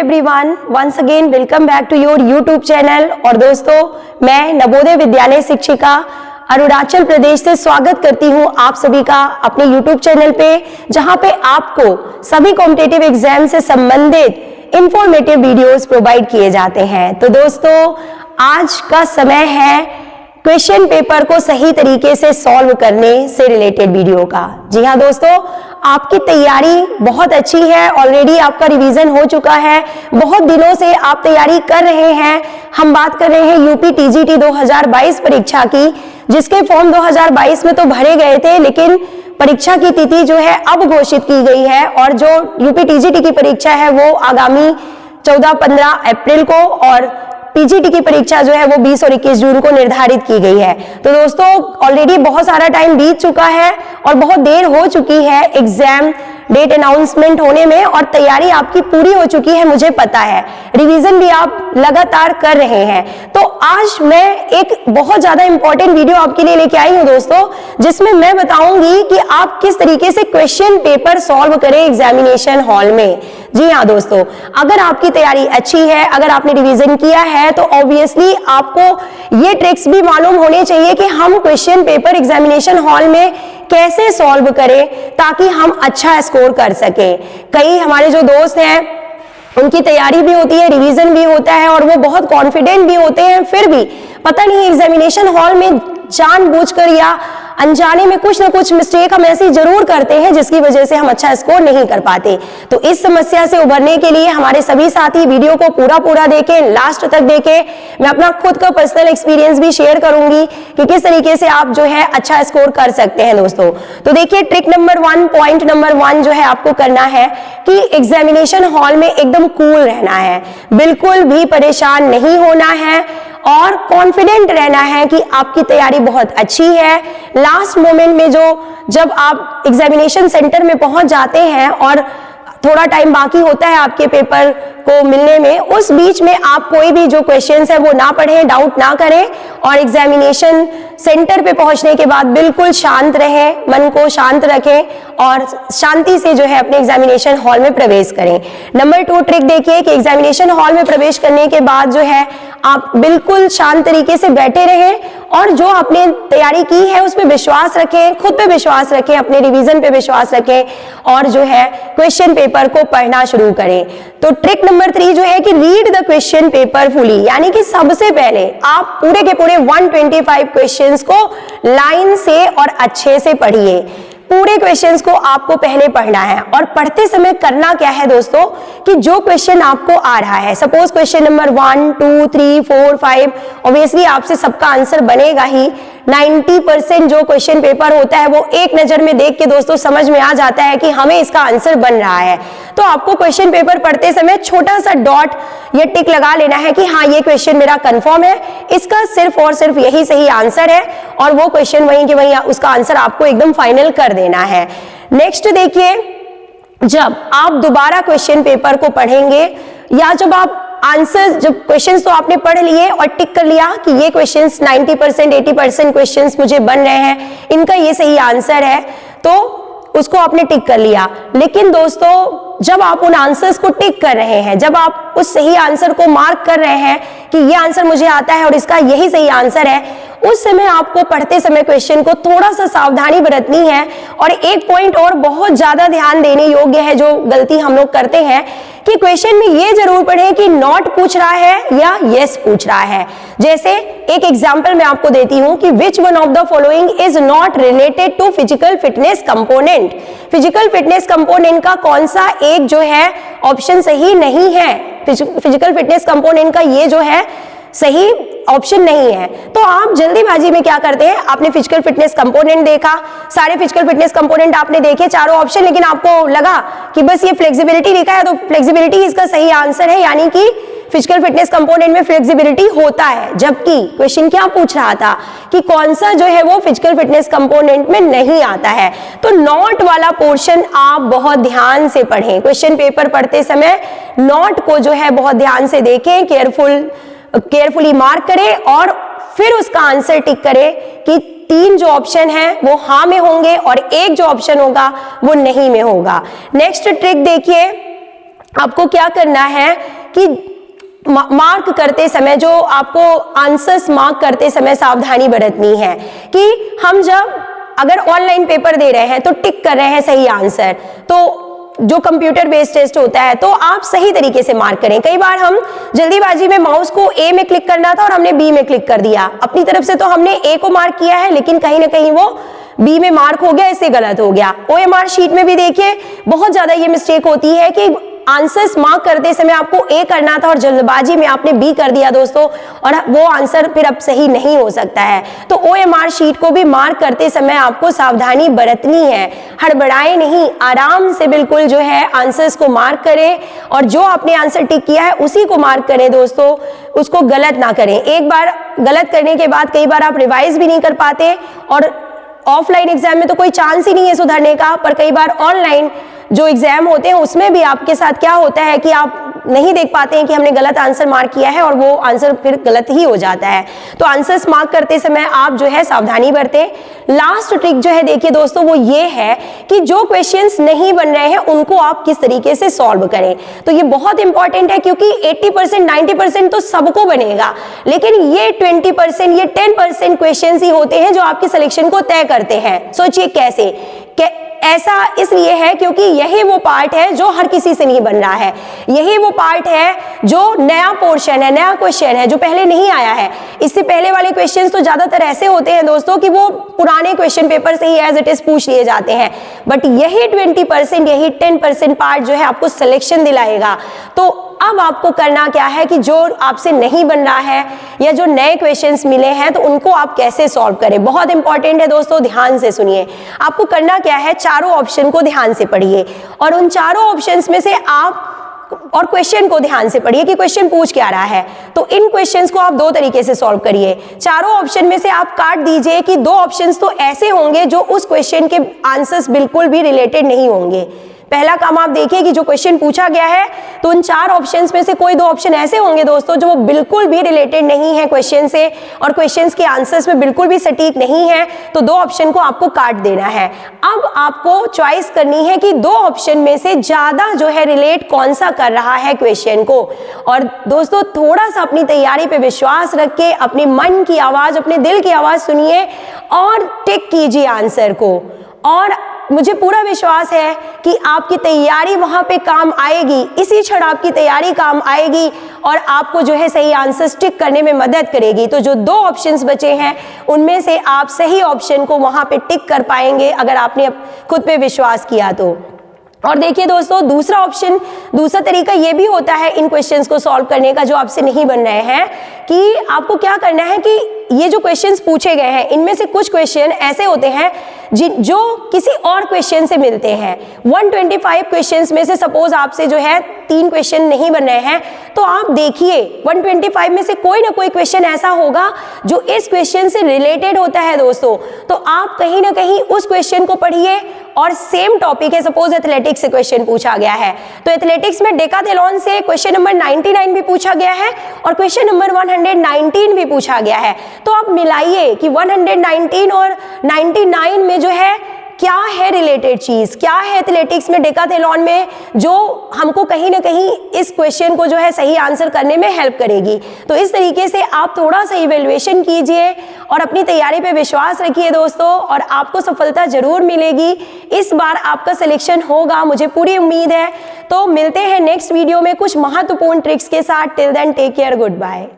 Everyone, once again welcome back to your YouTube channel. और दोस्तों, मैं नवोदय विद्यालय शिक्षिका अरुणाचल प्रदेश से स्वागत करती हूं आप सभी का अपने यूट्यूब चैनल पे, जहां पे आपको सभी कॉम्पिटिटिव एग्जाम से संबंधित इंफॉर्मेटिव वीडियोस प्रोवाइड किए जाते हैं। तो दोस्तों, आज का समय है क्वेश्चन पेपर को सही तरीके से सॉल्व करने से रिलेटेड वीडियो का। जी हाँ दोस्तों, आपकी तैयारी बहुत अच्छी है, ऑलरेडी आपका रिवीजन हो चुका है, बहुत दिनों से आप तैयारी कर रहे हैं। हम बात कर रहे हैं यूपी टीजीटी 2022 परीक्षा की, जिसके फॉर्म 2022 में तो भरे गए थे, लेकिन परीक्षा की तिथि जो है अब घोषित की गई है। और जो यूपी टीजीटी की परीक्षा है वो आगामी 14-15 अप्रैल को, और पीजीटी की परीक्षा जो है वो 20 और 21 जून को निर्धारित की गई है। तो दोस्तों, ऑलरेडी बहुत सारा टाइम बीत चुका है और बहुत देर हो चुकी है एग्जाम डेट अनाउंसमेंट होने में, और तैयारी आपकी पूरी हो चुकी है, मुझे पता है। रिवीजन भी आप लगातार कर रहे हैं। तो आज मैं एक बहुत ज्यादा इंपॉर्टेंट वीडियो आपके लिए लेके आई हूं दोस्तों, जिसमें मैं बताऊंगी कि आप किस तरीके से क्वेश्चन पेपर सॉल्व करें एग्जामिनेशन हॉल में। जी हाँ दोस्तों, अगर आपकी तैयारी अच्छी है, अगर आपने रिवीजन किया है, तो ऑब्वियसली आपको ये ट्रिक्स भी मालूम होने चाहिए कि हम क्वेश्चन पेपर एग्जामिनेशन हॉल में कैसे सॉल्व करें ताकि हम अच्छा स्कोर कर सके। कई हमारे जो दोस्त हैं उनकी तैयारी भी होती है, रिवीजन भी होता है, और वो बहुत कॉन्फिडेंट भी होते हैं, फिर भी पता नहीं एग्जामिनेशन हॉल में जानबूझकर या अनजाने में कुछ ना कुछ मिस्टेक हम ऐसी जरूर करते हैं जिसकी वजह से हम अच्छा स्कोर नहीं कर पाते। तो इस समस्या से उभरने के लिए हमारे सभी साथी वीडियो को पूरा देखें, लास्ट तक देखें। मैं अपना खुद का पर्सनल एक्सपीरियंस भी शेयर करूंगी कि किस तरीके से आप जो है अच्छा स्कोर कर सकते हैं दोस्तों। तो देखिए, ट्रिक नंबर 1, पॉइंट नंबर 1 जो है आपको करना है कि एग्जामिनेशन हॉल में एकदम कूल रहना है, बिल्कुल भी परेशान नहीं होना है और कॉन्फिडेंट रहना है कि आपकी तैयारी बहुत अच्छी है। लास्ट मोमेंट में जब आप एग्जामिनेशन सेंटर में पहुंच जाते हैं और थोड़ा टाइम बाकी होता है आपके पेपर को मिलने में, उस बीच में आप कोई भी जो क्वेश्चंस है वो ना पढ़ें, डाउट ना करें, और एग्जामिनेशन सेंटर पे पहुंचने के बाद बिल्कुल शांत रहें, मन को शांत रखें और शांति से जो है अपने एग्जामिनेशन हॉल में प्रवेश करें। नंबर 2 ट्रिक देखिए कि एग्जामिनेशन हॉल में प्रवेश करने के बाद जो है आप बिल्कुल शांत तरीके से बैठे रहें और जो आपने तैयारी की है उस पर विश्वास रखें, खुद पे विश्वास रखें, अपने रिवीजन पे विश्वास रखें, और जो है क्वेश्चन पेपर को पढ़ना शुरू करें। तो ट्रिक नंबर 3 जो है कि read the question paper fully, यानी कि सबसे पहले आप पूरे के पूरे 125 क्वेश्चंस को लाइन से और अच्छे से पढ़िए। पूरे क्वेश्चंस को आपको पहले पढ़ना है, और पढ़ते समय करना क्या है दोस्तों कि जो क्वेश्चन आपको आ रहा है, सपोज क्वेश्चन नंबर 1, 2, 3, 4, 5, ऑब्वियसली आपसे सबका आंसर बनेगा ही। 90% जो क्वेश्चन पेपर होता है वो एक नजर में देख के दोस्तों समझ में आ जाता है कि हमें इसका आंसर बन रहा है। तो आपको क्वेश्चन पेपर पढ़ते समय छोटा सा डॉट या टिक लगा लेना है कि हाँ, ये क्वेश्चन मेरा कंफर्म है, इसका सिर्फ और सिर्फ यही सही आंसर है, और वो क्वेश्चन वहीं के वहीं उसका आंसर आपको एकदम फाइनल कर देना है। नेक्स्ट देखिए, जब आप दोबारा क्वेश्चन पेपर को पढ़ेंगे या जब आप आंसर, जब क्वेश्चंस तो आपने पढ़ लिए और टिक कर लिया कि ये क्वेश्चंस 90% 80% क्वेश्चंस मुझे बन रहे हैं, इनका ये सही आंसर है, तो उसको आपने टिक कर लिया। लेकिन दोस्तों, जब आप उन आंसर्स को टिक कर रहे हैं, जब आप उस सही आंसर को मार्क कर रहे हैं कि ये आंसर मुझे आता है और इसका यही सही आंसर है, उस समय आपको पढ़ते समय क्वेश्चन को थोड़ा सा सावधानी बरतनी है। और एक पॉइंट और बहुत ज्यादा ध्यान देने योग्य है, जो गलती हम लोग करते हैं कि क्वेश्चन में ये जरूर पढ़ें कि नॉट पूछ रहा है या यस पूछ रहा है। जैसे एक एग्जांपल मैं आपको देती हूं कि which one of the following is not related to physical fitness component. Physical fitness component का कौन सा एक जो है ऑप्शन सही नहीं है, फिजिकल फिटनेस कंपोनेंट का ये जो है सही ऑप्शन नहीं है। तो आप जल्दीबाजी में क्या करते हैं, आपने फिजिकल फिटनेस कंपोनेंट देखा, सारे फिजिकल फिटनेस कंपोनेंट आपने देखे, चारों ऑप्शन, लेकिन आपको लगा कि बस ये फ्लेक्सिबिलिटी लिखा है तो फ्लेक्सिबिलिटी इसका सही आंसर है, यानी कि फिजिकल फिटनेस कंपोनेंट में फ्लेक्सिबिलिटी होता है। जबकि क्वेश्चन क्या पूछ रहा था कि कौन सा जो है वो फिजिकल फिटनेस कंपोनेंट में नहीं आता है। तो नॉट वाला पोर्शन आप बहुत ध्यान से पढ़ें, क्वेश्चन पेपर पढ़ते समय नॉट को जो है बहुत ध्यान से देखें, केयरफुली मार्क करें और फिर उसका आंसर टिक करें कि 3 जो ऑप्शन है वो हाँ में होंगे और एक जो ऑप्शन होगा वो नहीं में होगा। नेक्स्ट ट्रिक देखिए, आपको क्या करना है कि मार्क करते समय, जो आपको आंसर्स मार्क करते समय सावधानी बरतनी है कि हम जब अगर ऑनलाइन पेपर दे रहे हैं तो टिक कर रहे हैं सही आंसर, तो जो कंप्यूटर बेस्ड टेस्ट होता है तो आप सही तरीके से मार्क करें। कई बार हम जल्दीबाजी में माउस को ए में क्लिक करना था और हमने बी में क्लिक कर दिया, अपनी तरफ से तो हमने ए को मार्क किया है लेकिन कहीं ना कहीं वो बी में मार्क हो गया, इससे गलत हो गया। OMR शीट में भी देखिए बहुत ज्यादा ये मिस्टेक होती है कि आंसर्स मार्क करते समय आपको ए करना था और जल्दबाजी में आपने बी कर दिया दोस्तों, और वो आंसर फिर अब सही नहीं हो सकता है। तो OMR शीट को भी मार्क करते समय आपको सावधानी बरतनी है, हड़बड़ाएं नहीं, आराम से बिल्कुल जो है आंसर्स को मार्क करें और जो आपने आंसर टिक किया है उसी को मार्क करें दोस्तों, उसको गलत ना करें। एक बार गलत करने के बाद कई बार आप रिवाइज भी नहीं कर पाते, और ऑफलाइन एग्जाम में तो कोई चांस ही नहीं है सुधरने का, पर कई बार ऑनलाइन जो एग्जाम होते हैं उसमें भी आपके साथ क्या होता है कि आप नहीं देख पाते हैं कि हमने गलत आंसर मार्क किया है और वो आंसर फिर गलत ही हो जाता है। तो आंसर्स मार्क करते समय आप जो है सावधानी बरतें। लास्ट ट्रिक जो है देखिए दोस्तों वो ये है कि जो क्वेश्चंस नहीं बन रहे हैं उनको आप किस तरीके से सॉल्व करें। तो ये बहुत इंपॉर्टेंट है क्योंकि 80% 90% तो सबको बनेगा, लेकिन ये 20% ये 10% क्वेश्चंस ही होते हैं जो आपके सिलेक्शन को तय करते हैं। सोचिए कैसे, ऐसा इसलिए है क्योंकि यही वो पार्ट है जो हर किसी से नहीं बन रहा है, यही वो पार्ट है जो नया पोर्शन है, नया क्वेश्चन है जो पहले नहीं आया है। इससे पहले वाले क्वेश्चंस तो ज्यादातर ऐसे होते हैं दोस्तों कि वो पुराने क्वेश्चन पेपर से ही एज इट इज पूछ लिए जाते हैं, बट यही 20% यही 10% पार्ट जो है आपको सिलेक्शन दिलाएगा। तो अब आपको करना क्या है कि जो आपसे नहीं बन रहा है या जो नए क्वेश्चंस मिले हैं तो उनको आप कैसे सॉल्व करें, बहुत इंपॉर्टेंट है दोस्तों, ध्यान से सुनिए। आपको करना क्या है, चारों ऑप्शन को ध्यान से पढ़िए और उन चारों ऑप्शंस में से आप और क्वेश्चन को ध्यान से पढ़िए कि क्वेश्चन पूछ क्या रहा है। तो इन क्वेश्चंस को आप दो तरीके से सॉल्व करिए। चारों ऑप्शन में से आप काट दीजिए कि दो ऑप्शंस तो ऐसे होंगे जो उस क्वेश्चन के आंसर्स बिल्कुल भी रिलेटेड नहीं होंगे। पहला काम आप देखिए कि जो क्वेश्चन पूछा गया है तो उन चार ऑप्शंस में से कोई दो ऑप्शन ऐसे होंगे दोस्तों जो वो बिल्कुल भी रिलेटेड नहीं है क्वेश्चन से और क्वेश्चंस के आंसर्स में बिल्कुल भी सटीक नहीं है, तो दो ऑप्शन को आपको काट देना है। अब आपको चॉइस करनी है कि दो ऑप्शन में से ज्यादा जो है रिलेट कौन सा कर रहा है क्वेश्चन को। और दोस्तों थोड़ा सा अपनी तैयारी पे विश्वास रख के अपने मन की आवाज, अपने दिल की आवाज सुनिए और टिक कीजिए आंसर को, और मुझे पूरा विश्वास है कि आपकी तैयारी वहां पे काम आएगी, इसी क्षण आपकी तैयारी काम आएगी और आपको जो है सही आंसर टिक करने में मदद करेगी। तो जो दो ऑप्शंस बचे हैं उनमें से आप सही ऑप्शन को वहां पे टिक कर पाएंगे अगर आपने खुद पे विश्वास किया तो। और देखिए दोस्तों दूसरा तरीका ये भी होता है इन क्वेश्चंस को सॉल्व करने का जो आपसे नहीं बन रहे हैं, कि आपको क्या करना है कि ये जो क्वेश्चंस पूछे गए हैं इनमें से कुछ क्वेश्चन ऐसे होते हैं जो किसी और क्वेश्चन से मिलते हैं। 125 क्वेश्चंस में से सपोज आपसे जो है 3 क्वेश्चन नहीं बन रहे हैं, तो आप देखिए 125 में से कोई ना कोई क्वेश्चन ऐसा होगा जो इस क्वेश्चन से रिलेटेड होता है दोस्तों। तो आप कहीं ना कहीं उस क्वेश्चन को पढ़िए और सेम टॉपिक है, सपोज एथलेटिक्स से क्वेश्चन पूछा गया है तो एथलेटिक्स में डेकाथलॉन से क्वेश्चन नंबर 99 भी पूछा गया है और क्वेश्चन नंबर 119 भी पूछा गया है। तो आप मिलाइए कि 119 और 99 में जो है क्या है रिलेटेड चीज, क्या है एथलेटिक्स में डेकाथलॉन में जो हमको कहीं ना कहीं इस क्वेश्चन को जो है सही आंसर करने में हेल्प करेगी। तो इस तरीके से आप थोड़ा सा इवैल्यूएशन कीजिए और अपनी तैयारी पे विश्वास रखिए दोस्तों, और आपको सफलता जरूर मिलेगी। इस बार आपका सिलेक्शन होगा, मुझे पूरी उम्मीद है। तो मिलते हैं नेक्स्ट वीडियो में कुछ महत्वपूर्ण ट्रिक्स के साथ। Till then take care, good bye.